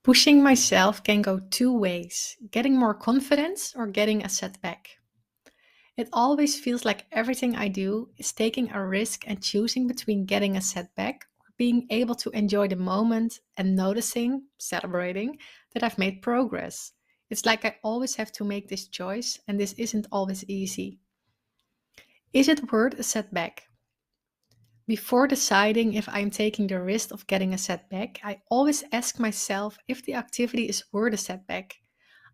Pushing myself can go two ways, getting more confidence or getting a setback. It always feels like everything I do is taking a risk and choosing between getting a setback or being able to enjoy the moment and noticing, celebrating that I've made progress. It's like I always have to make this choice, and this isn't always easy. Is it worth a setback? Before deciding if I'm taking the risk of getting a setback, I always ask myself if the activity is worth a setback.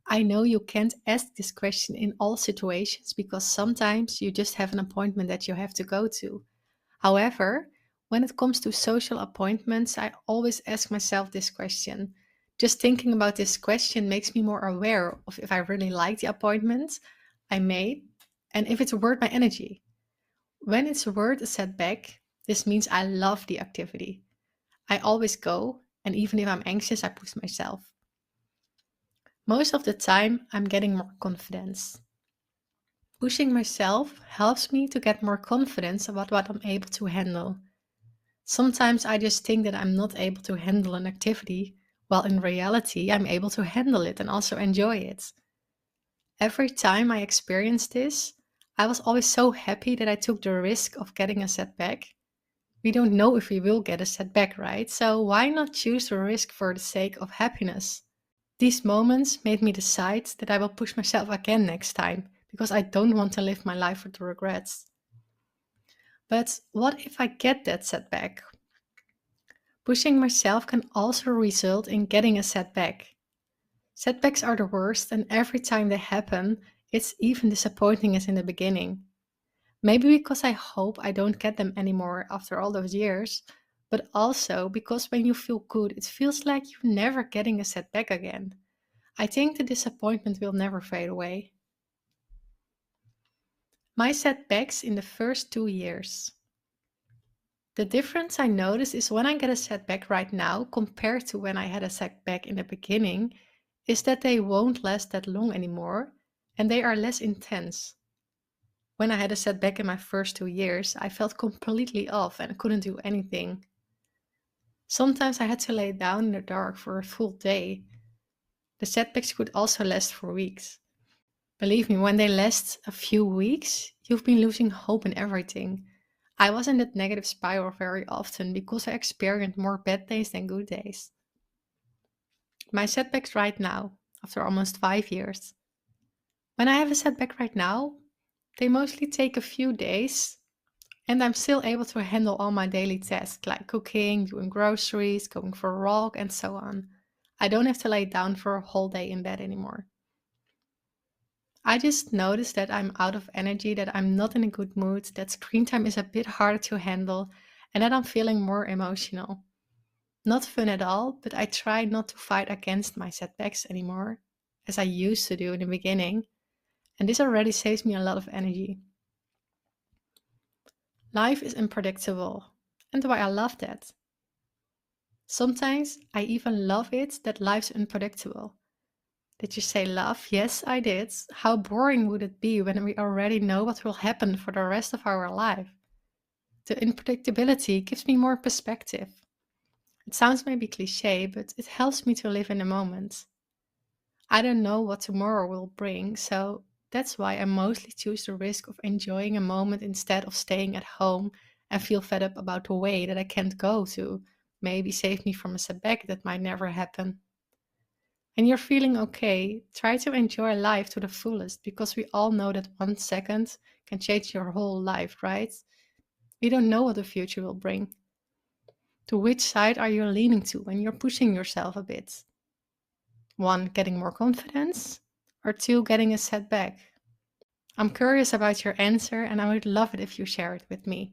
I know you can't ask this question in all situations because sometimes you just have an appointment that you have to go to. However, when it comes to social appointments, I always ask myself this question. Just thinking about this question makes me more aware of if I really like the appointment I made and if it's worth my energy. When it's worth a setback, this means I love the activity. I always go, and even if I'm anxious, I push myself. Most of the time, I'm getting more confidence. Pushing myself helps me to get more confidence about what I'm able to handle. Sometimes I just think that I'm not able to handle an activity, while in reality, I'm able to handle it and also enjoy it. Every time I experienced this, I was always so happy that I took the risk of getting a setback. We don't know if we will get a setback, right? So why not choose the risk for the sake of happiness? These moments made me decide that I will push myself again next time because I don't want to live my life with regrets. But what if I get that setback? Pushing myself can also result in getting a setback. Setbacks are the worst, and every time they happen, it's even disappointing as in the beginning. Maybe because I hope I don't get them anymore after all those years, but also because when you feel good, it feels like you're never getting a setback again. I think the disappointment will never fade away. My setbacks in the first 2 years. The difference I notice is when I get a setback right now compared to when I had a setback in the beginning, is that they won't last that long anymore and they are less intense. When I had a setback in my first 2 years, I felt completely off and couldn't do anything. Sometimes I had to lay down in the dark for a full day. The setbacks could also last for weeks. Believe me, when they last a few weeks, you've been losing hope in everything. I was in that negative spiral very often because I experienced more bad days than good days. My setbacks right now, after almost 5 years. When I have a setback right now, they mostly take a few days and I'm still able to handle all my daily tasks like cooking, doing groceries, going for a walk, and so on. I don't have to lay down for a whole day in bed anymore. I just noticed that I'm out of energy, that I'm not in a good mood, that screen time is a bit harder to handle, and that I'm feeling more emotional. Not fun at all, but I try not to fight against my setbacks anymore, as I used to do in the beginning, and this already saves me a lot of energy. Life is unpredictable, and why I love that. Sometimes I even love it that life's unpredictable. Did you say love? Yes, I did. How boring would it be when we already know what will happen for the rest of our life? The unpredictability gives me more perspective. It sounds maybe cliche, but it helps me to live in the moment. I don't know what tomorrow will bring, so that's why I mostly choose the risk of enjoying a moment instead of staying at home and feel fed up about the way that I can't go to maybe save me from a setback that might never happen. And you're feeling okay, try to enjoy life to the fullest because we all know that 1 second can change your whole life, right? We don't know what the future will bring. To which side are you leaning to when you're pushing yourself a bit? One, getting more confidence, or two, getting a setback? I'm curious about your answer and I would love it if you share it with me.